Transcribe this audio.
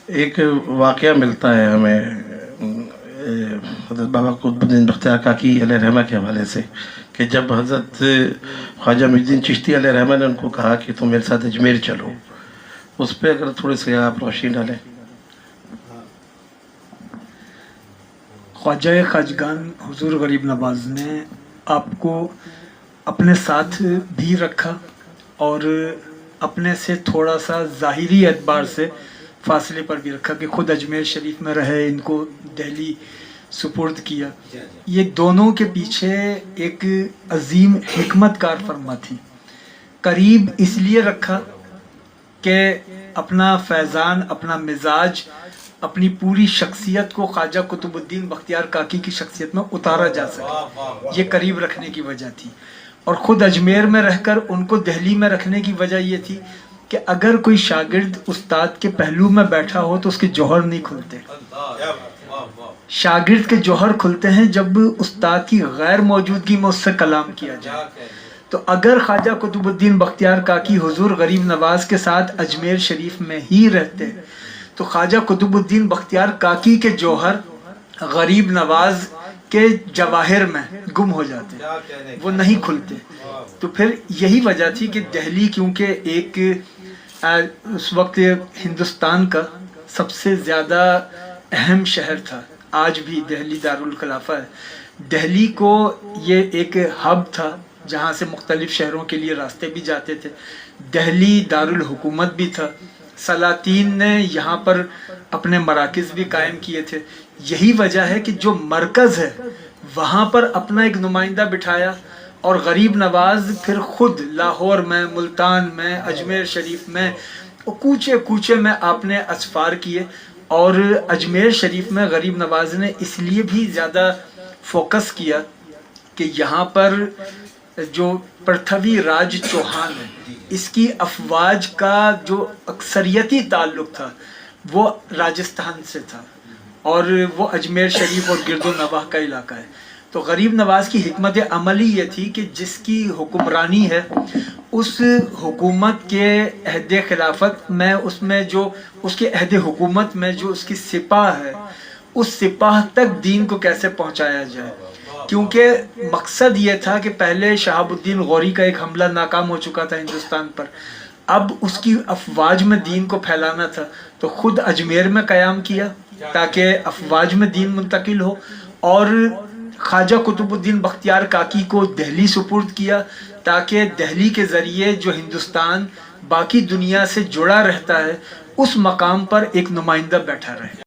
ایک واقعہ ملتا ہے ہمیں حضرت بابا قطب الدین بختیار کاکی علیہ رحمہ کے حوالے سے کہ جب حضرت خواجہ معین الدین چشتی علیہ رحمہ نے ان کو کہا کہ تم میرے ساتھ اجمیر چلو، اس پہ اگر تھوڑے سے آپ روشنی ڈالیں۔ خواجہ خواجگان حضور غریب نواز نے آپ کو اپنے ساتھ بھی رکھا اور اپنے سے تھوڑا سا ظاہری اعتبار سے فاصلے پر بھی رکھا کہ خود اجمیر شریف میں رہے، ان کو دہلی سپرد کیا۔ یہ دونوں کے پیچھے ایک عظیم حکمت کار فرما تھی۔ قریب اس لیے رکھا کہ اپنا فیضان، اپنا مزاج، اپنی پوری شخصیت کو خواجہ قطب الدین بختیار کاکی کی شخصیت میں اتارا جا سکے، یہ قریب رکھنے کی وجہ تھی۔ اور خود اجمیر میں رہ کر ان کو دہلی میں رکھنے کی وجہ یہ تھی کہ اگر کوئی شاگرد استاد کے پہلو میں بیٹھا ہو تو اس کے جوہر نہیں کھلتے۔ شاگرد کے جوہر کھلتے ہیں جب استاد کی غیر موجودگی میں اس سے کلام کیا جائے۔ تو اگر خواجہ قطب الدین بختیار کاکی حضور غریب نواز کے ساتھ اجمیر شریف میں ہی رہتے تو خواجہ قطب الدین بختیار کاکی کے جوہر غریب نواز کے جواہر میں گم ہو جاتے، وہ نہیں کھلتے۔ تو پھر یہی وجہ تھی کہ دہلی کیونکہ ایک اس وقت ہندوستان کا سب سے زیادہ اہم شہر تھا، آج بھی دہلی دارالخلافہ ہے۔ دہلی کو یہ ایک ہب تھا جہاں سے مختلف شہروں کے لیے راستے بھی جاتے تھے۔ دہلی دارالحکومت بھی تھا، سلاطین نے یہاں پر اپنے مراکز بھی قائم کیے تھے۔ یہی وجہ ہے کہ جو مرکز ہے وہاں پر اپنا ایک نمائندہ بٹھایا، اور غریب نواز پھر خود لاہور میں، ملتان میں، اجمیر شریف میں، کوچے کوچے میں آپ نے اسفار کیے۔ اور اجمیر شریف میں غریب نواز نے اس لیے بھی زیادہ فوکس کیا کہ یہاں پر جو پرتھوی راج چوہان ہے، اس کی افواج کا جو اکثریتی تعلق تھا وہ راجستھان سے تھا، اور وہ اجمیر شریف اور گرد و نواح کا علاقہ ہے۔ تو غریب نواز کی حکمت عملی یہ تھی کہ جس کی حکمرانی ہے اس حکومت کے عہد خلافت میں، اس میں جو اس کے عہد حکومت میں جو اس کی سپاہ ہے، اس سپاہ تک دین کو کیسے پہنچایا جائے۔ کیونکہ مقصد یہ تھا کہ پہلے شہاب الدین غوری کا ایک حملہ ناکام ہو چکا تھا ہندوستان پر، اب اس کی افواج میں دین کو پھیلانا تھا، تو خود اجمیر میں قیام کیا تاکہ افواج میں دین منتقل ہو، اور خواجہ قطب الدین بختیار کاکی کو دہلی سپرد کیا تاکہ دہلی کے ذریعے جو ہندوستان باقی دنیا سے جڑا رہتا ہے اس مقام پر ایک نمائندہ بیٹھا رہے۔